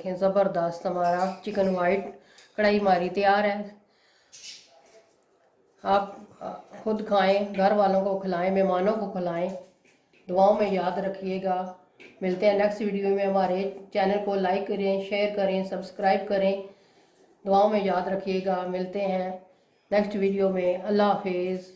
देखें ज़बरदस्त हमारा चिकन वाइट कढ़ाई हमारी तैयार है। आप खुद खाएं, घर वालों को खिलाएं, मेहमानों को खिलाएं। दुआओं में याद रखिएगा। मिलते हैं नेक्स्ट वीडियो में। हमारे चैनल को लाइक करें, शेयर करें, सब्सक्राइब करें। दुआओं में याद रखिएगा। मिलते हैं नेक्स्ट वीडियो में। अल्लाह हाफिज़।